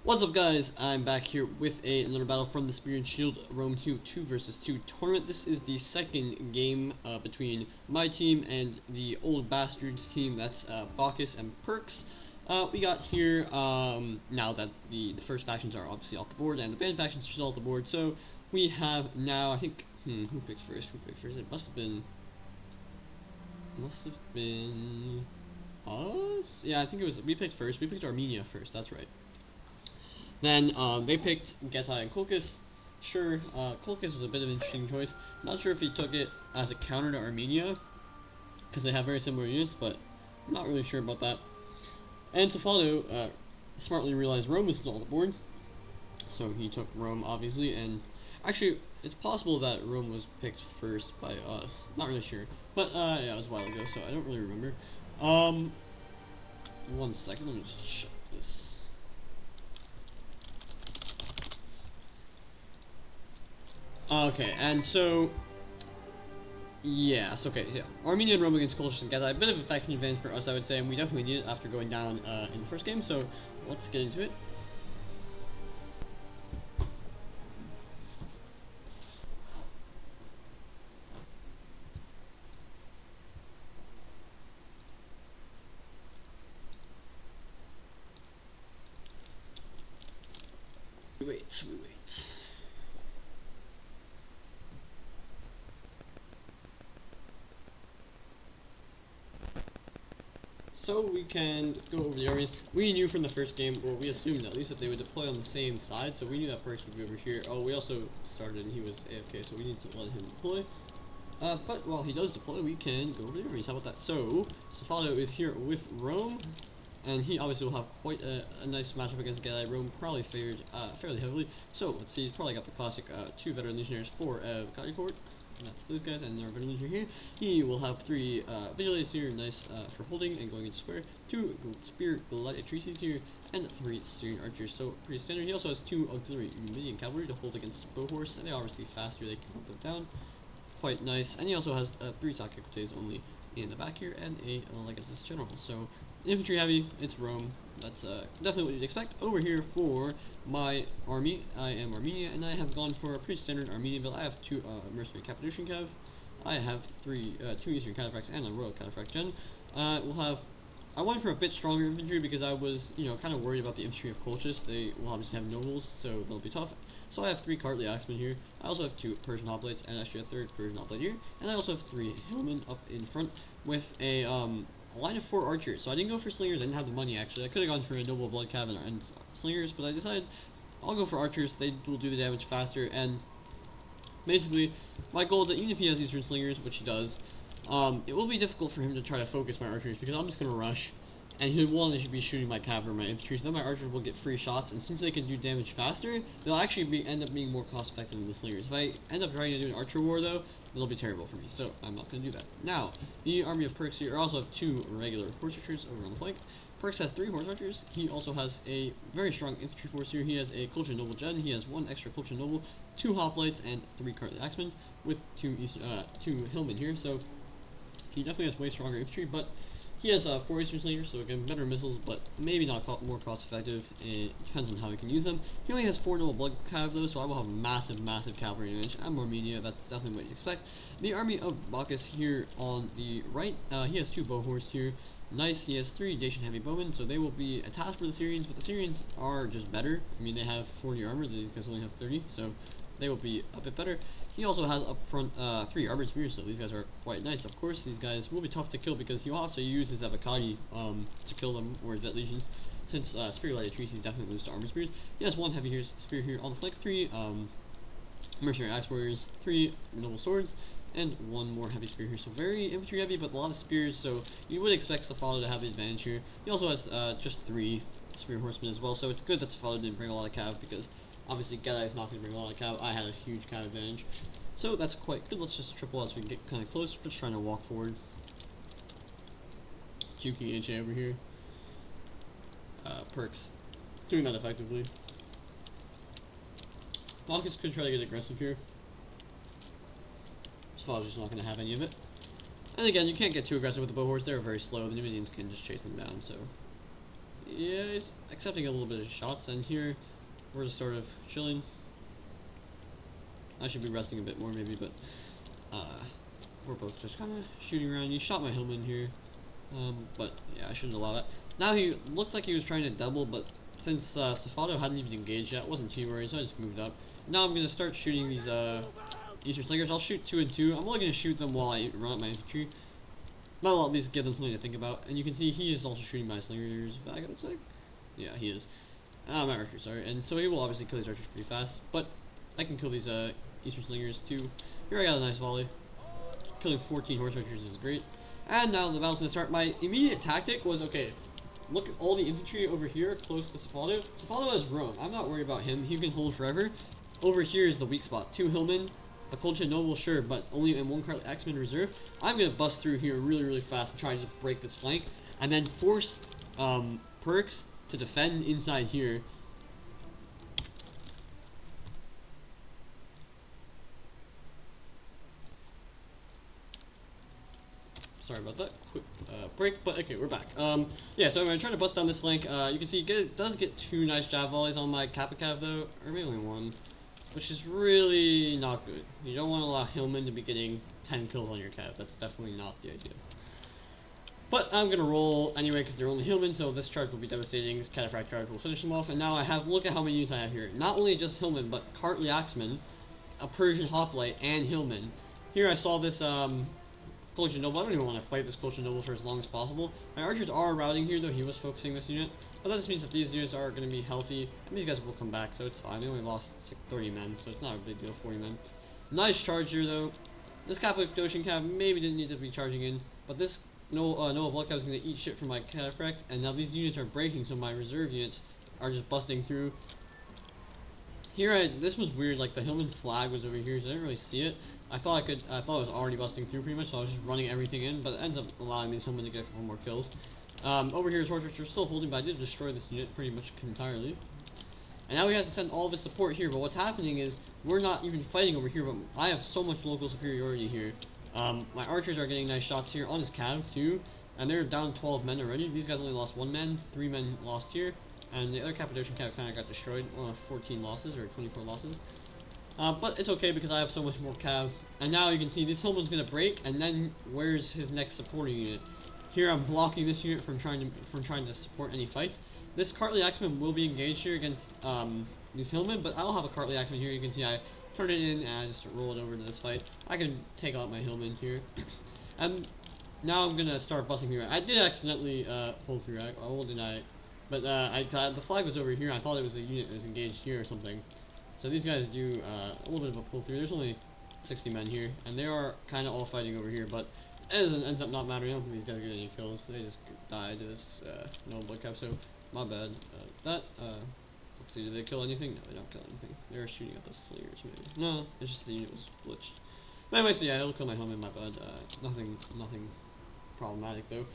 What's up, guys? I'm back here with another battle from the Spear and Shield Rome 2 versus 2 tournament. This is the second game between my team and the Old Bastards team. That's Bachus and Pirx. We got here now that the first factions are obviously off the board and the band factions are still off the board. So we have now, I think, who picked first? Who picked first? It must have been us. Yeah, I think it was. We picked first. We picked Armenia first. That's right. Then they picked Getai and Kolkis. Sure, Kolkis was a bit of an interesting choice. Not sure if he took it as a counter to Armenia, because they have very similar units, but I'm not really sure about that. And Safado smartly realized Rome was still on the board, so he took Rome, obviously, and actually, it's possible that Rome was picked first by us. Not really sure, but yeah, it was a while ago, so I don't really remember. 1 second, let me just check this. Okay, and so, yes, okay, yeah. Armenia and Rome against Kolkis and Getai, a bit of a faction advantage for us, I would say, and we definitely need it after going down in the first game, so let's get into it. We wait. So we can go over the armies. We knew from the first game, or we assumed at least, that they would deploy on the same side, so we knew that Pirx would be over here. Oh, we also started and he was AFK, so we need to let him deploy. But while he does deploy, we can go over the armies. How about that? So, Safado is here with Rome, and he obviously will have quite a nice matchup against Getai. Rome probably favored fairly heavily. So, let's see, he's probably got the classic 2 veteran legionaries, 4 Vakari Court. And that's those guys, and they're veteran legionary here. He will have 3 vigilantes here, nice for holding and going into square. 2 spear gladiatrices here, and 3 steering archers. So pretty standard. He also has 2 auxiliary Numidian cavalry to hold against bow horse, and they are obviously faster. They can hunt them down. Quite nice. And he also has 3 stock equities only in the back here, and a Legatus general. So infantry heavy. It's Rome. That's definitely what you'd expect. Over here for my army, I am Armenia, and I have gone for a pretty standard Armenian build. I have 2 mercenary Cappadocian cav. I have 2 Eastern Cataphracts and a Royal Cataphract gen. I went for a bit stronger infantry because I was, kind of worried about the infantry of Kolkis. They will obviously have nobles, so they'll be tough. So I have 3 Cartly Axemen here. I also have 2 Persian hoplites, and actually a 3rd Persian hoplite here. And I also have 3 hillmen up in front with a line of 4 archers. So I didn't go for slingers. I didn't have the money, actually. I could have gone for a noble blood cav and slingers, but I decided I'll go for archers. They will do the damage faster, and basically my goal is that even if he has Eastern slingers, which he does, it will be difficult for him to try to focus my archers because I'm just going to rush, and he'll want to be shooting my cav or my infantry, so then my archers will get free shots, and since they can do damage faster, they'll actually end up being more cost effective than the slingers. If I end up trying to do an archer war, though, it'll be terrible for me, so I'm not going to do that. Now, the army of Pirx here also have 2 regular horse archers over on the flank. Pirx has 3 horse archers. He also has a very strong infantry force here. He has a Kolkis noble gen. He has 1 extra Kolkis noble, 2 hoplites, and 3 Cartly axemen with 2 hillmen here. So he definitely has way stronger infantry, but he has 4 Eastern slingers, so again, better missiles, but maybe not more cost effective. It depends on how he can use them. He only has 4 noble blood cav though, so I will have massive cavalry advantage. I'm Armenia, that's definitely what you expect. The army of Bacchus here on the right, he has 2 bow horse here. Nice, he has 3 Dacian heavy bowmen, so they will be attached for the Syrians, but the Syrians are just better. I mean, they have 40 armor, these guys only have 30, so they will be a bit better. He also has up front 3 armored spears, so these guys are quite nice. Of course, these guys will be tough to kill because he'll have to use his Avocati to kill them, or his vet legions, since spear gladiatrices definitely lose to armored spears. He has 1 heavy spear here on the flank, 3 mercenary axe warriors, 3 noble swords, and 1 more heavy spear here. So very infantry heavy, but a lot of spears, so you would expect Safado to have the advantage here. He also has just 3 spear horsemen as well, so it's good that Safado didn't bring a lot of cav because obviously Getai is not going to bring a lot of cav. I had a huge cav advantage. So that's quite good. Let's just triple as we get kind of close. Just trying to walk forward. Juking HA over here. Pirx. Doing that effectively. Bacchus could try to get aggressive here. Safato's just not going to have any of it. And again, you can't get too aggressive with the bow horse. They're very slow. The Numidians can just chase them down, so yeah, he's accepting a little bit of shots, and here we're just sort of chilling. I should be resting a bit more maybe, but we're both just kind of shooting around. He shot my Hillman here, but yeah, I shouldn't allow that. Now he looked like he was trying to double, but since Safado hadn't even engaged yet, wasn't too worried, so I just moved up. Now I'm going to start shooting these Eastern Slingers. I'll shoot 2 and 2. I'm only going to shoot them while I run up my infantry. But I'll at least give them something to think about. And you can see he is also shooting my Slingers back, it looks like. Yeah, he is. My archers, sorry. And so he will obviously kill these archers pretty fast, but I can kill these Eastern Slingers too. Here I got a nice volley. Killing 14 horse archers is great. And now the battle's going to start. My immediate tactic was, okay, look at all the infantry over here close to Safado. Safado has roam. I'm not worried about him. He can hold forever. Over here is the weak spot. 2 Hillmen, a Colcha Noble, sure, but only in 1 card X-Men reserve. I'm going to bust through here really, really fast and try to just break this flank. And then force Pirx to defend inside here. Sorry about that. Quick break, but okay, we're back. Yeah, so I'm going to try to bust down this flank. You can see it does get 2 nice jab volleys on my Kappa Cav though, or maybe only 1, which is really not good. You don't want to allow Hillman to be getting 10 kills on your Cav. That's definitely not the idea. But I'm going to roll anyway because they're only Hillman, so this charge will be devastating. This Cataphract charge will finish them off, and now I have, look at how many units I have here. Not only just Hillman, but Cartly Axeman, a Persian Hoplite, and Hillman. Here I saw this Colcha Noble. I don't even want to fight this Colcha Noble for as long as possible. My archers are routing here, though he was focusing this unit. But that just means that these units are going to be healthy, and these guys will come back, so it's fine. They only lost 30 men, so it's not a big deal, 40 men. Nice charge here, though. This Cappadocian Cav maybe didn't need to be charging in, but this Noah Blood Cav is going to eat shit from my Cataphract, and now these units are breaking, so my reserve units are just busting through. Here, this was weird, like the Hillman flag was over here, so I didn't really see it. I thought it was already busting through pretty much, so I was just running everything in, but it ends up allowing these Hillmen to get a couple more kills. Over here is Horse Archer still holding, but I did destroy this unit pretty much entirely. And now he has to send all of his support here, but what's happening is, we're not even fighting over here, but I have so much local superiority here. My archers are getting nice shots here on his Cav too, and they're down 12 men already. These guys only lost 1 man, 3 men lost here, and the other Cappadocian Cav kind of got destroyed, 14 losses, or 24 losses. But it's okay because I have so much more Cav. And now you can see this Hillman's going to break, and then where's his next supporting unit? Here I'm blocking this unit from trying to support any fights. This Cartly Axeman will be engaged here against these Hillmen, but I'll have a Cartly Axeman here. You can see I turn it in and I just roll it over to this fight. I can take out my Hillman here. And now I'm going to start busting through. I did accidentally pull through. I will deny it. But the flag was over here. I thought it was a unit that was engaged here or something. So these guys do a little bit of a pull through. There's only 60 men here, and they are kind of all fighting over here, but it ends up not mattering. I don't think these guys get any kills. They just died to this no blood cap, so my bad. Let's see, did they kill anything? No, they don't kill anything. They're shooting at the Slingers, maybe. No, it's just the unit was glitched. But anyway, so yeah, it'll kill my Hillman, my bad. Nothing problematic, though.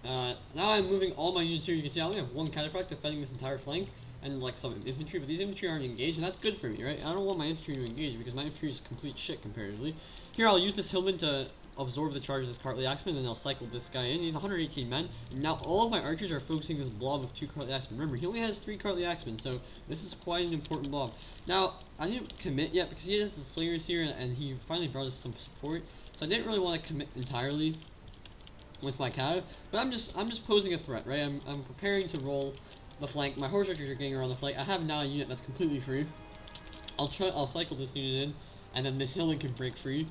Now I'm moving all my units here. You can see I only have 1 Cataphract defending this entire flank, and like some infantry, but these infantry aren't engaged, and that's good for me, right? I don't want my infantry to engage because my infantry is complete shit comparatively. Here I'll use this Hillman to absorb the charge of this Cartly Axeman, and then I'll cycle this guy in. He's 118 men, and now all of my archers are focusing this blob of 2 Cartly Axemen. Remember, he only has 3 Cartly Axemen, so this is quite an important blob. Now, I didn't commit yet because he has the Slingers here, and he finally brought us some support, so I didn't really want to commit entirely with my Cav, but I'm just posing a threat, right? I'm preparing to roll the flank. My horse archers are getting around the flank. I have now a unit that's completely free. I'll cycle this unit in, and then this Hillman can break free.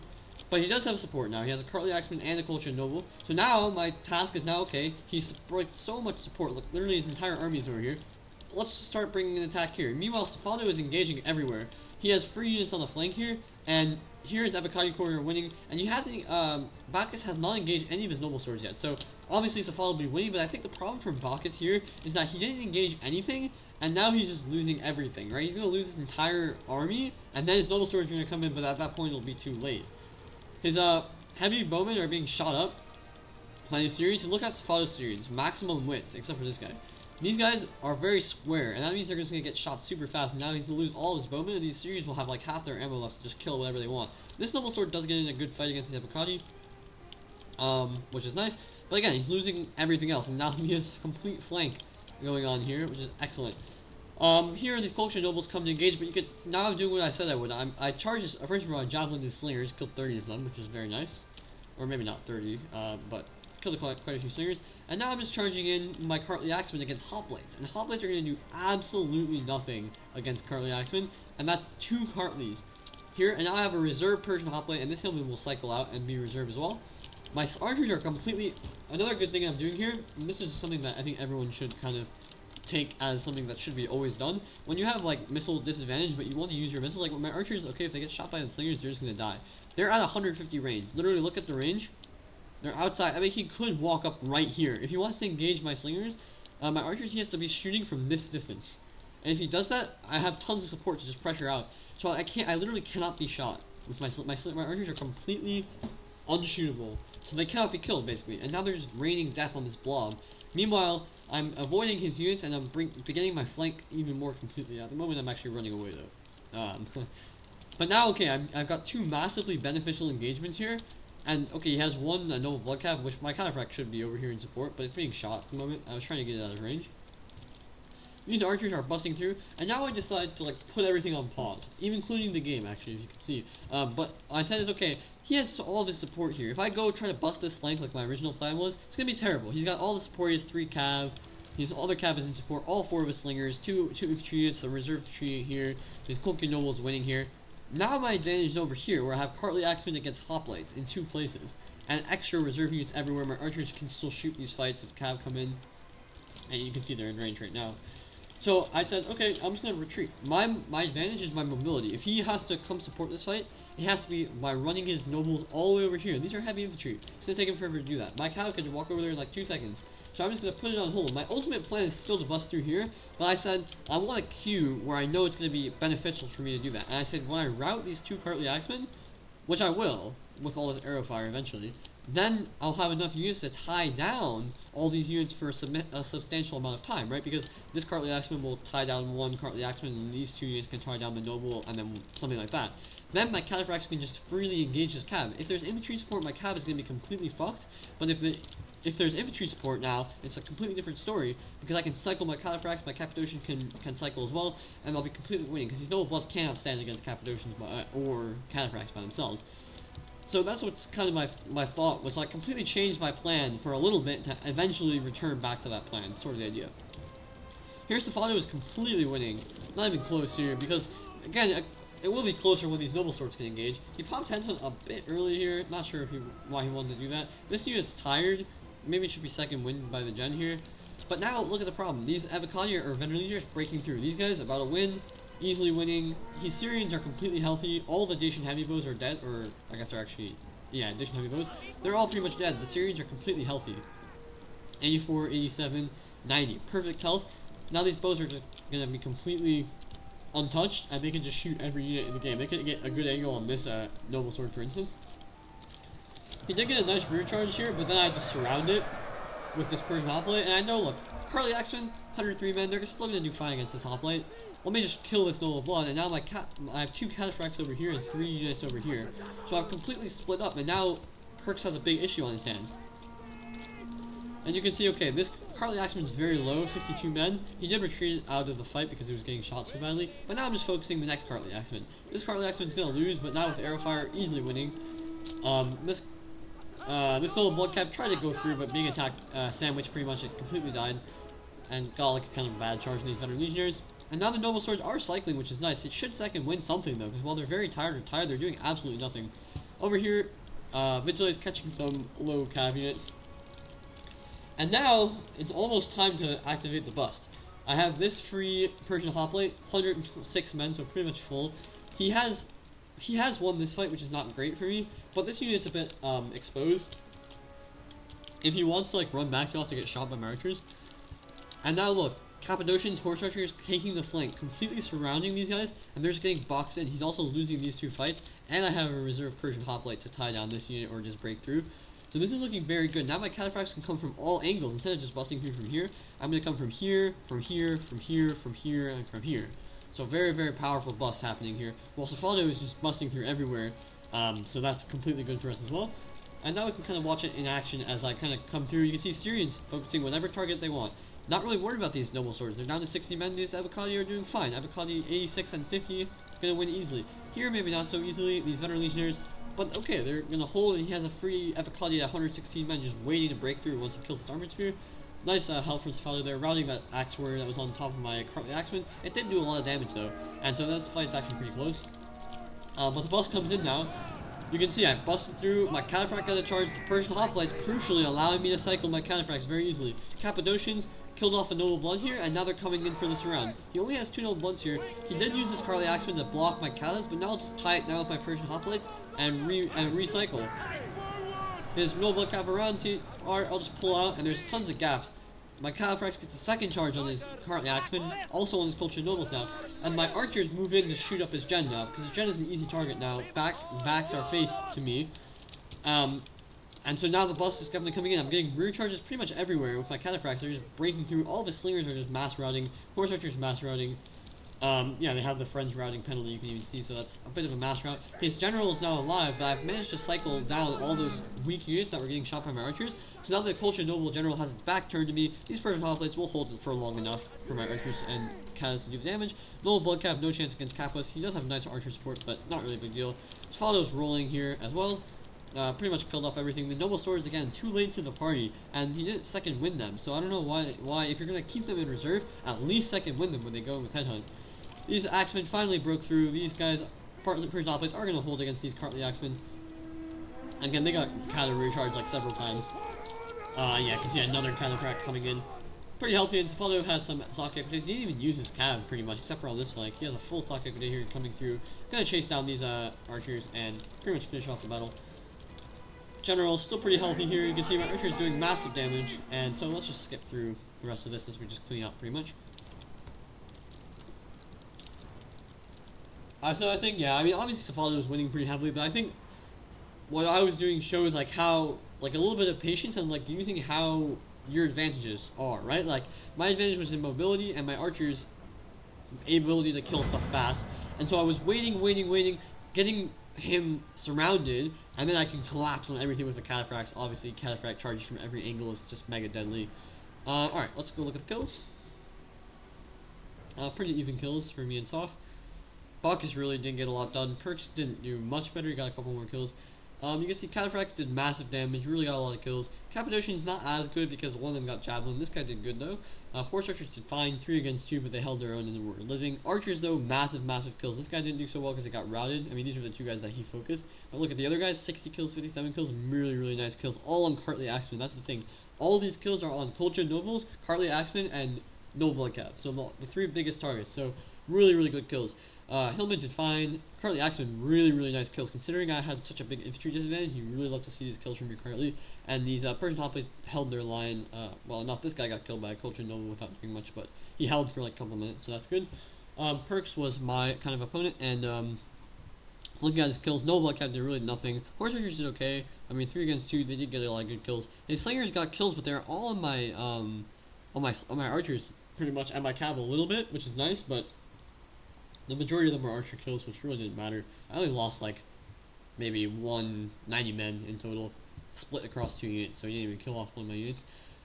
But he does have support now. He has a Cartly Axeman and a Colcha Noble. So now my task is now, okay, he's brought so much support. Look, literally his entire army is over here. Let's just start bringing an attack here. Meanwhile, Safado is engaging everywhere. He has free units on the flank here, and here's Abakadi Courier winning. And you have to, Bachus has not engaged any of his noble swords yet. So obviously Safado will be winning, but I think the problem for Bachus here is that he didn't engage anything, and now he's just losing everything, right? He's going to lose his entire army, and then his noble swords are going to come in, but at that point it'll be too late. His heavy bowmen are being shot up by the series. And look at Safado's series, maximum width, except for this guy. These guys are very square, and that means they're just going to get shot super fast. And now he's going to lose all his bowmen, and these series will have like half their ammo left to just kill whatever they want. This noble sword does get in a good fight against the Abakadi, which is nice. But again, he's losing everything else, and now he has complete flank going on here, which is excellent. Here these culture nobles come to engage, but you can now I'm doing what I said I would. I charged first of all, I javelin these slingers, killed 30 of them, which is very nice, or maybe not 30, but killed quite a few slingers. And now I'm just charging in my Cartly Axemen against Hoplites, and Hoplites are going to do absolutely nothing against Cartly Axemen, and that's 2 Cartlys here. And now I have a reserve Persian Hoplite, and this Hillman will cycle out and be reserved as well. My archers are completely. Another good thing I'm doing here, and this is something that I think everyone should kind of take as something that should be always done. When you have like missile disadvantage, but you want to use your missiles, like with my archers, okay, if they get shot by the slingers, they're just gonna die. They're at 150 range. Literally, look at the range. They're outside. I mean, he could walk up right here if he wants to engage my slingers. My archers, he has to be shooting from this distance, and if he does that, I have tons of support to just pressure out. So I can't. I literally cannot be shot with my archers are completely unshootable, so they cannot be killed basically. And now they're just raining death on this blob. Meanwhile, I'm avoiding his units, and I'm beginning my flank even more completely. At the moment, I'm actually running away, though. But now, okay, I've got 2 massively beneficial engagements here. And, okay, he has 1 noble blood cap, which my cataphract should be over here in support, but it's being shot at the moment. I was trying to get it out of range. These archers are busting through, and now I decide to, like, put everything on pause. Even including the game, actually, as you can see. But I said it's okay. He has all of his support here. If I go try to bust this flank like my original plan was, it's going to be terrible. He's got all the support. He has 3 cav. His other cav is in support. All 4 of his slingers. 2 infantry units. A reserve tree here. His Kulki nobles winning here. Now my advantage is over here, where I have Cartly Axemen against Hoplites in 2 places. And extra reserve units everywhere. My archers can still shoot these fights if cav come in. And you can see they're in range right now. So I said, okay, I'm just going to retreat. My advantage is my mobility. If he has to come support this fight, it has to be by running his nobles all the way over here. These are heavy infantry. It's going to take him forever to do that. My cav can walk over there in like 2 seconds. So I'm just going to put it on hold. My ultimate plan is still to bust through here, but I said I want a queue where I know it's going to be beneficial for me to do that. And I said when I route these 2 Cartly Axemen, which I will, with all this arrow fire eventually, then I'll have enough units to tie down all these units for a substantial amount of time, right? Because this Cartly Axeman will tie down 1 Cartly Axeman, and these 2 units can tie down the noble, and then something like that. Then my cataphracts can just freely engage this cav. If there's infantry support, my cav is going to be completely fucked. But if there's infantry support now, it's a completely different story, because I can cycle my cataphracts, my Cappadocian can cycle as well, and I'll be completely winning, because these noble bloods cannot stand against Cappadocians or cataphracts by themselves. So that's what's kind of my thought was, like, completely change my plan for a little bit to eventually return back to that plan. Sort of the idea. Here Stefano is completely winning, not even close here, because again it will be closer when these noble swords can engage. He popped Henton a bit early here, not sure why he wanted to do that. This unit's tired, maybe it should be second wind by the gen here. But now look at the problem. These Avocania or Veneralians breaking through. These guys about to win. Easily winning. His Syrians are completely healthy. All the Dacian heavy bows are dead, or I guess they're actually, yeah, Dacian heavy bows. They're all pretty much dead. The Syrians are completely healthy. 84, 87, 90. Perfect health. Now these bows are just going to be completely untouched, and they can just shoot every unit in the game. They can get a good angle on this noble sword, for instance. He did get a nice rear charge here, but then I just surround it with this Persian hoplite, and I know, look, Cartly Axemen, 103 men, they're still going to do fine against this hoplite. Let me just kill this noble blood, and now I have 2 cataphracts over here and 3 units over here. So I've completely split up, and now Pirx has a big issue on his hands. And you can see, okay, this Cartly Axeman is very low, 62 men. He did retreat out of the fight because he was getting shot so badly, but now I'm just focusing the next Cartly Axeman. This Cartly Axeman is going to lose, but now with arrow fire, easily winning. This little blood cap tried to go through, but being attacked, sandwiched pretty much, it completely died. And got like a kind of bad charge in these veteran legionnaires. And now the noble swords are cycling, which is nice. It should second win something though, because while they're very tired, they're doing absolutely nothing. Over here, Vigil is catching some low cav units. And now, it's almost time to activate the bust. I have this free Persian hoplite, 106 men, so pretty much full. He has won this fight, which is not great for me, but this unit's a bit exposed. If he wants to like run back, he'll have to get shot by my archers. And now look, Cappadocians, horse archers taking the flank, completely surrounding these guys, and they're just getting boxed in. He's also losing these 2 fights, and I have a reserve Persian hoplite to tie down this unit or just break through. So this is looking very good. Now my cataphracts can come from all angles. Instead of just busting through from here, I'm going to come from here, from here, from here, from here, and from here. So very, very powerful bust happening here. While Stefano is just busting through everywhere, so that's completely good for us as well. And now we can kind of watch it in action as I kind of come through. You can see Syrians focusing whatever target they want. Not really worried about these noble swords. They're down to 60 men. These Avocadi are doing fine. Avocadi 86 and 50 gonna win easily. Here, maybe not so easily. These veteran legionnaires, but okay, they're gonna hold, and he has a free Avocadi at 116 men, just waiting to break through once he kills his armored sphere. Nice help from Safado there, routing that axe warrior that was on top of my Cartly Axeman. It did do a lot of damage though, and so this fight's actually pretty close. But the boss comes in now. You can see I busted through, my Cataphract got a charge, the Persian Hoplites crucially allowing me to cycle my Cataphracts very easily. Cappadocians killed off a Noble Blood here, and now they're coming in for this round. He only has 2 Noble Bloods here. He did use his Cartly Axeman to block my Catas, but now I'll just tie it down with my Persian Hoplites and recycle. His Noble Blood Cap around, I'll just pull out, and there's tons of gaps. My Cataphract gets the second charge on his Cartly Axeman, also on his Cultured Nobles now, and my archers move in to shoot up his Gen now, because his Gen is an easy target now, backs our face to me. And so now the boss is definitely coming in. I'm getting rear charges pretty much everywhere with my Cataphracts. They're just breaking through. All of his slingers are just mass routing. Horse archers mass routing. Yeah, they have the friends routing penalty, you can even see, so that's a bit of a mass route. His general is now alive, but I've managed to cycle down all those weak units that were getting shot by my archers. So now the Cultured Noble general has its back turned to me. These Persian Hoplites will hold it for long enough for my archers and Catas to do damage. Noble Blood Cap, no chance against Kappas. He does have nice archer support, but not really a big deal. Sfado's rolling here as well. Pretty much killed off everything. The Noble Swords, again, too late to the party, and he didn't second win them. So I don't know why if you're going to keep them in reserve, at least second win them when they go with Headhunt. These Axemen finally broke through. These guys, partly Persian Hoplites, are going to hold against these Cartly Axemen. Again, they got Cata recharged like several times. Yeah, you can see another Cataphract coming in. Pretty healthy, and Safado has some stock equity. He didn't even use his cab pretty much, except for on this flank. He has a full stock equity here coming through. Gonna chase down these archers and pretty much finish off the battle. General still pretty healthy here. You can see my archers doing massive damage, and so let's just skip through the rest of this as we just clean up pretty much. So I think, yeah, I mean, obviously Safado was winning pretty heavily, but I think what I was doing showed, like, how, like, a little bit of patience and, like, using how your advantages are, right? Like, my advantage was in mobility and my archer's ability to kill stuff fast, and so I was waiting, getting him surrounded, and then I can collapse on everything with the Cataphracts. Obviously, Cataphract charges from every angle is just mega deadly. Alright, let's go look at the kills. Pretty even kills for me and Soft. Bachus really didn't get a lot done. Pirx didn't do much better, he got a couple more kills. You can see Cataphracts did massive damage, really got a lot of kills. Cappadocian's not as good because one of them got Javelin. This guy did good though. Horse archers did fine, 3 against 2, but they held their own and were living. Archers though, massive kills. This guy didn't do so well because he got routed. I mean, these are the 2 guys that he focused. But look at the other guys, 60 kills, 57 kills, really nice kills. All on Cartly Axeman, that's the thing. All of these kills are on Cultured Nobles, Cartly Axeman, and Noble Blood Cap. So the 3 biggest targets. So really good kills. Hillman did fine. Cartly Axeman, really nice kills. Considering I had such a big infantry disadvantage, you really love to see these kills from your Cartly. And these Persian Hoplites held their line. Well, enough. This guy got killed by a Cultured Noble without doing much, but he held for like a couple of minutes, so that's good. Pirx was my kind of opponent, and looking at his kills, Noble Blood Cap did really nothing. Horse archers did okay. I mean, 3 against 2, they did get a lot of good kills. His slingers got kills, but they're all on my archers pretty much, and my cab a little bit, which is nice, but the majority of them were archer kills, which really didn't matter. I only lost like maybe 90 men in total, split across 2 units, so he didn't even kill off one of my units.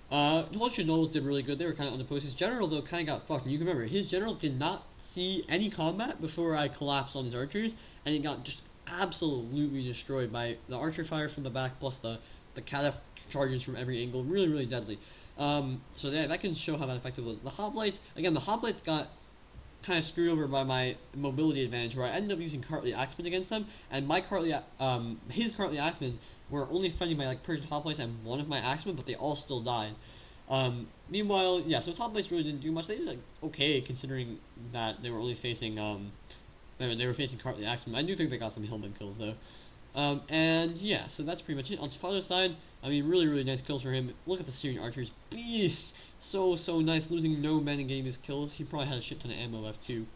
Cultured Nobles did really good. They were kind of on the post. His general though kind of got fucked. And you can remember his general did not see any combat before I collapsed on his archers, and he got just absolutely destroyed by the archer fire from the back plus the Cataph charges from every angle. Really deadly. So yeah, that can show how that effective was. The Hoplites, again, the Hoplites got kind of screwed over by my mobility advantage, where I ended up using Cartly Axemen against them, and my his Cartly Axemen were only fighting my like Persian Hoplites and one of my Axemen, but they all still died. Meanwhile, yeah, so his Hoplites really didn't do much. They did like okay considering that they were only facing they were facing Cartly Axemen. I do think they got some Hillman kills though. And yeah, so that's pretty much it. On Safado's side, I mean, really nice kills for him. Look at the Syrian archers, beast. So nice, losing no men and getting these kills. He probably had a shit ton of ammo left too.